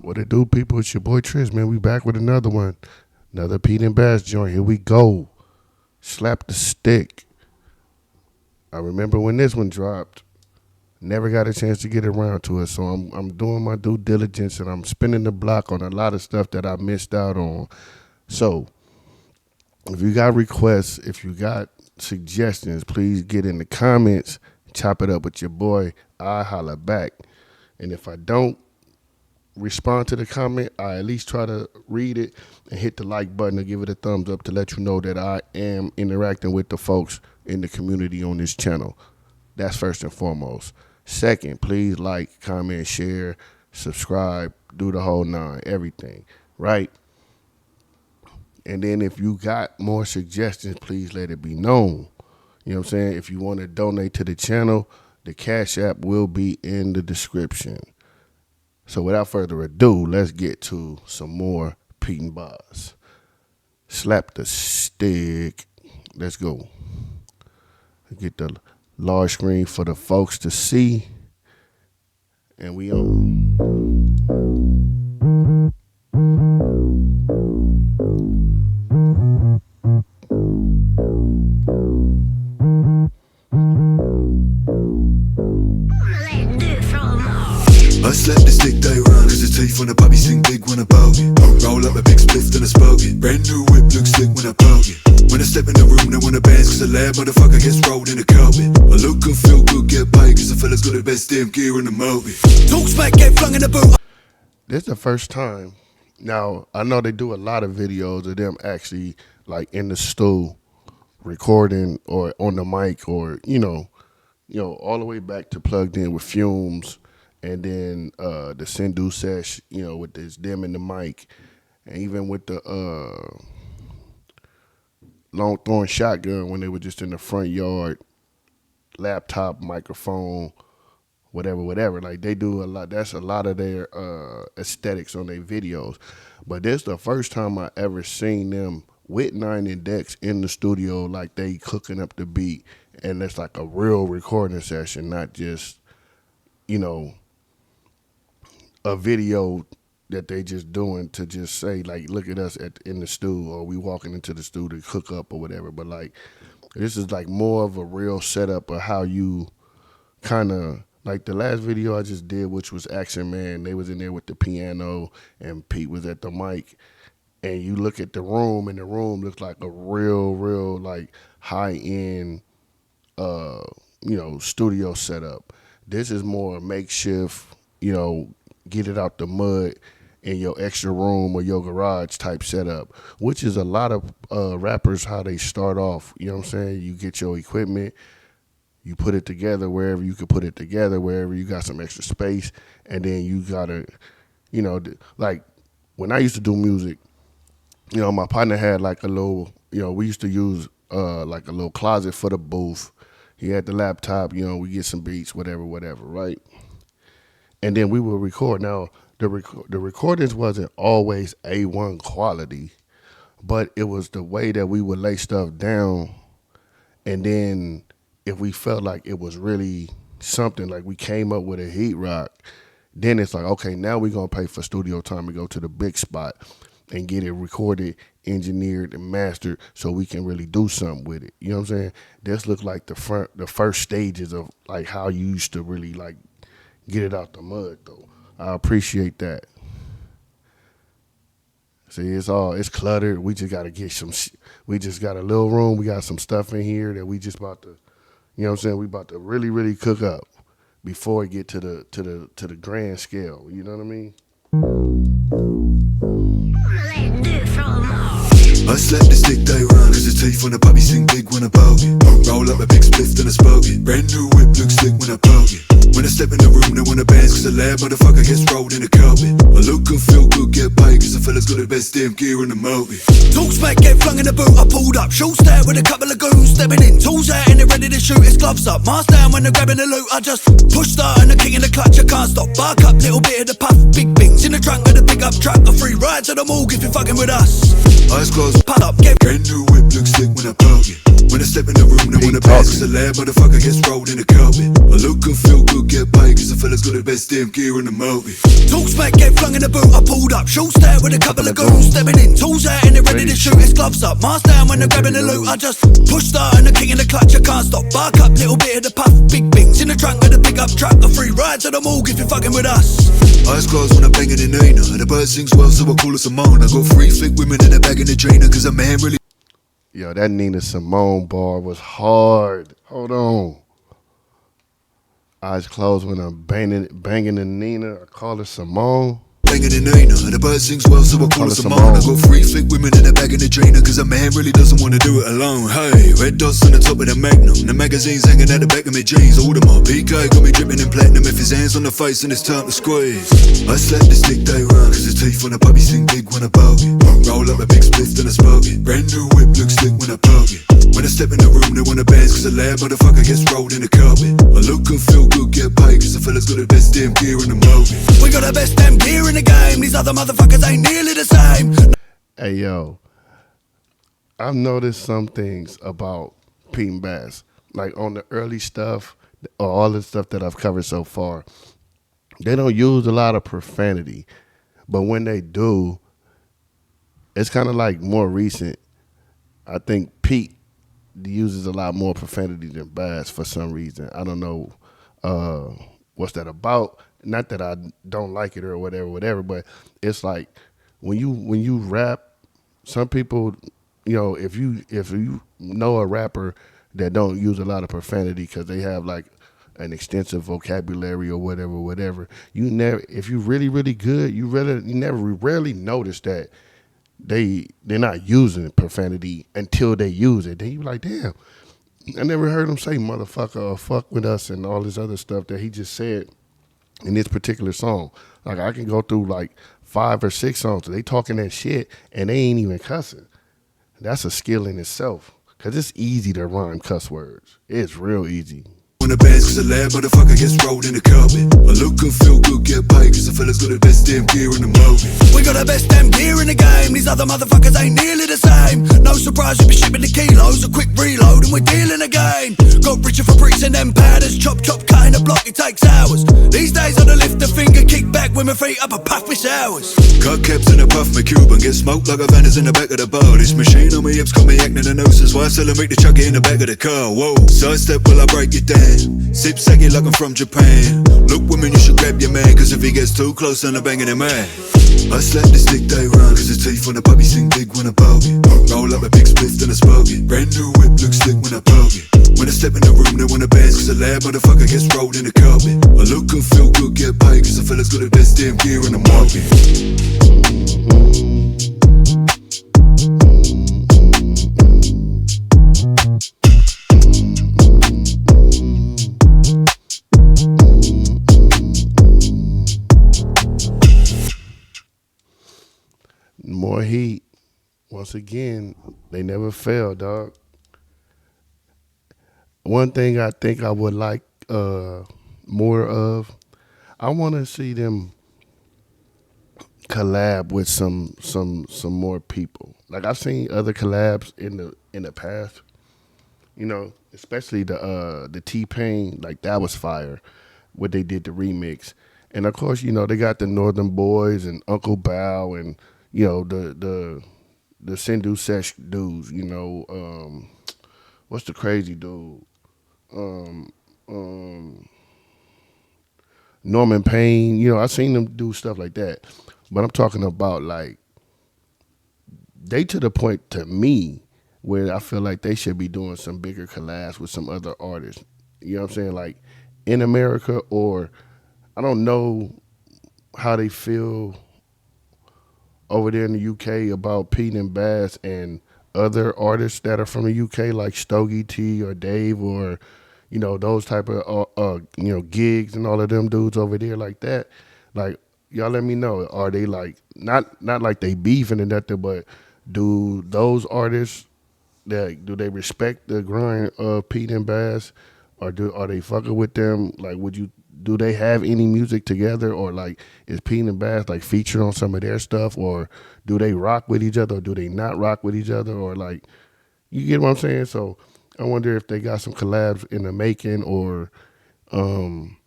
What it do, people? It's your boy Triz, man. We back with another one. Another Pete and Bass joint. Here we go. Slap the stick. I remember when this one dropped. Never got a chance to get around to it, so I'm doing my due diligence and I'm spinning the block on a lot of stuff that I missed out on. So, if you got requests, if you got suggestions, please get in the comments. Chop it up with your boy. I holla back. And if I don't respond to the comment, I at least try to read it and hit the like button or give it a thumbs up to let you know that I am interacting with the folks in the community on this channel. That's first and foremost. Second, please like, comment, share, subscribe, do the whole nine, everything, right? And then if you got more suggestions, please let it be known. You know what I'm saying? If you want to donate to the channel, the Cash App will be in the description. So without further ado, let's get to some more Pete and Bars. Slap the stick. Let's go. Get the large screen for the folks to see. And we on. I slap the stick, they run, cause the teeth on the puppy sing big when I poke it. Roll up a big spliff, then I spoke it. Brand new whip, looks slick when I poke it. When I step in the room, they wanna dance, cause the lab motherfucker gets rolled in the carpet. I look good, feel good, get paid, cause the fella's got the best damn gear in the movie. Talks back, get flung in the boot. This is the first time. Now, I know they do a lot of videos of them actually, like, in the stool, recording, or on the mic, or, you know, all the way back to Plugged In with Fumes. And then the Sindhu sesh, with this them in the mic, and even with the long throwing shotgun when they were just in the front yard, laptop, microphone, whatever. Like they do a lot. That's a lot of their aesthetics on their videos. But this is the first time I ever seen them with 9 Index in the studio, like they cooking up the beat, and it's like a real recording session, not just a video that they just doing to just say, like, look at us in the stew, or we walking into the stew to cook up or whatever. But like, this is like more of a real setup of how you kind of, like the last video I just did, which was Action Man. They was in there with the piano and Pete was at the mic, and you look at the room, and the room looks like a real like high end studio setup. This is more makeshift, get it out the mud in your extra room or your garage type setup, which is a lot of rappers how they start off. You know what I'm saying? You get your equipment, you put it together wherever you could put it together, wherever you got some extra space, and then you gotta, like when I used to do music, my partner had like a little, we used to use like a little closet for the booth. He had the laptop, we get some beats, whatever, right? And then we would record. Now, the recordings wasn't always A1 quality, but it was the way that we would lay stuff down. And then if we felt like it was really something, like we came up with a heat rock, then it's like, okay, now we're going to pay for studio time to go to the big spot and get it recorded, engineered, and mastered so we can really do something with it. You know what I'm saying? This looked like the first stages of like how you used to really like get it out the mud, though. I appreciate that. See, it's cluttered. We just got to get we just got a little room. We got some stuff in here that we just about to, we about to really, really cook up before we get to the grand scale. You know what I mean? I slap the stick, they run, cause the teeth on the puppy sing big when I poke it. Roll up a big spliff, then I spoke it. Brand new whip, looks slick when I poke it. When I step in the room, they wanna dance, cause the lab motherfucker gets rolled in the carpet. I look good, feel good, get paid, cause the fella's got the best damn gear in the movie. Talks back, get flung in the boot, I pulled up. Short stare with a couple of goons, stepping in. Tools out and they're ready to shoot, his gloves up. Mask down when they're grabbing the loot, I just push start and the king in the clutch, I can't stop. Bark up, little bit of the puff, big bings in the trunk of the big up truck. A free ride to the mall if you're fucking with us. Eyes closed, put up, get brand new whip, looks slick when I poke it. When I step in the room, they wanna Pete pass, cause talking. a lab motherfucker gets rolled in the carpet. I look good, feel good, get paid, cause the fella's got the best damn gear in the movie. Talk smack, get flung in the boot, I pulled up, short stare with a couple of goons, stepping in, tools out and they're ready to shoot, his gloves up, mask down when they're grabbing the loot, I just push start and the king in the clutch, I can't stop, bark up, little bit of the puff, big bings in the trunk of the big up truck, a free ride to the morgue if you're fucking with us. Eyes closed when I'm banging in Nina, the bird sings well so I call her Simone, I got 3 thick women in the bag in the trainer, cause a man really. Yo, that Nina Simone bar was hard. Hold on. Eyes closed when I'm banging the Nina. I call her Simone. Banging in Nina, the bird sings well so I call her Simone. I got 3 thick women in the bag in the trainer, cause a man really doesn't wanna do it alone. Hey, red dots on the top of the Magnum, the magazine's hanging out the back of my jeans. All them up, PK got me dripping in platinum. If his hands on the face and it's time to squeeze, I slap the stick they run, cause his teeth on the puppy sing big when I poke it. Roll up a big spliff and I smoke it. Brand new whip looks slick when I poke it. When I step in the room they wanna dance, cause a lab motherfucker gets rolled in the carpet. I look good, feel good, get paid, cause the fella's got the best damn gear in the movie. We got the best damn gear in the game, these other motherfuckers ain't nearly the same. Hey, yo. I've noticed some things about Pete and Bass. Like on the early stuff, or all the stuff that I've covered so far, they don't use a lot of profanity. But when they do, it's kind of like more recent. I think Pete uses a lot more profanity than Bass for some reason. I don't know what's that about. Not that I don't like it or whatever, but it's like when you rap, some people, if you know a rapper that don't use a lot of profanity because they have like an extensive vocabulary or whatever, you never, if you really good, you rarely notice that they're not using profanity until they use it. Then you like, damn, I never heard him say motherfucker or fuck with us and all this other stuff that he just said in this particular song. Like I can go through like 5 or 6 songs, they talking that shit and they ain't even cussing. That's a skill in itself, cause it's easy to rhyme cuss words. It's real easy. On the bands, cause a lab motherfucker gets rolled in the carpet. I look good, feel good, get paid, cause the fella's got the best damn gear in the movie. We got the best damn gear in the game, these other motherfuckers ain't nearly the same. No surprise we be shipping the kilos, a quick reload and we're dealing again. Got richer for bricks and them powders, chop cutting a block, it takes hours. These days on the lift the finger, kick back with my feet up a puff for showers. Cut caps and a puff my Cuban, get smoked like a Vander's in the back of the bar. This machine on my hips got me acting the noses, why I still make the chuck it in the back of the car. Whoa, sidestep while I break it down. Sip second like I'm from Japan. Look women, you should grab your man, cause if he gets too close then I'm banging him man. I slap the stick they run, cause his teeth on the puppy sing big when I poke it. Roll up a big spliff then I smoke it. Brand new whip looks slick when I poke it. When I step in the room they wanna dance, cause a lab motherfucker gets rolled in the carpet. I look good, feel good, get paid, cause the fella's got the best damn gear in the market. More heat. Once again, they never fail, dog. One thing I think I would like more of, I want to see them collab with some more people. Like I've seen other collabs in the past, especially the T-Pain, like that was fire, what they did the remix. And of course, they got the Northern Boys and Uncle Bow and the Sindhu Sesh dudes, what's the crazy dude? Norman Payne, I seen them do stuff like that. But I'm talking about like they to the point to me where I feel like they should be doing some bigger collabs with some other artists. You know what I'm saying? Like in America, or I don't know how they feel over there in the UK about Pete and Bass and other artists that are from the UK, like Stogie T or Dave, or those type of gigs and all of them dudes over there like that. Like y'all let me know, are they like not like they beefing and nothing, but do those artists do they respect the grind of Pete and Bass, or are they fucking with them? Like, do they have any music together, or like is Pete and Bass like featured on some of their stuff, or do they rock with each other, or do they not rock with each other, or like, you get what I'm saying? So I wonder if they got some collabs in the making, or um,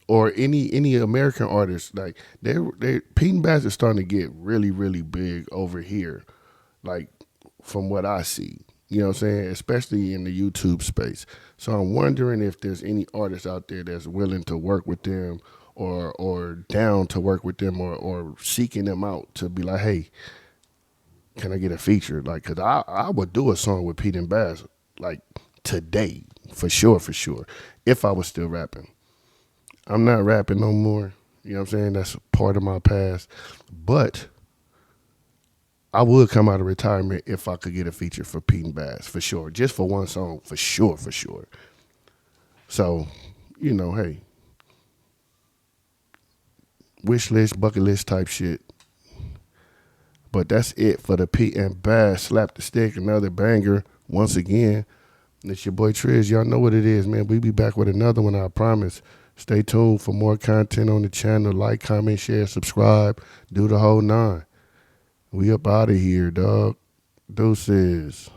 or any American artists. Like they Pete and Bass is starting to get really really big over here. Like from what I see. You know what I'm saying? Especially in the YouTube space. So I'm wondering if there's any artists out there that's willing to work with them, or down to work with them, or seeking them out to be like, hey, can I get a feature? Like, cause I would do a song with Pete and Bass like today, for sure, for sure, if I was still rapping. I'm not rapping no more. You know what I'm saying? That's part of my past. But I would come out of retirement if I could get a feature for Pete and Bass, for sure. Just for one song, for sure, for sure. So, hey, wish list, bucket list type shit. But that's it for the Pete and Bass. Slap the stick, another banger. Once again, it's your boy Triz. Y'all know what it is, man. We be back with another one, I promise. Stay tuned for more content on the channel. Like, comment, share, subscribe. Do the whole nine. We up out of here, dog. Deuces.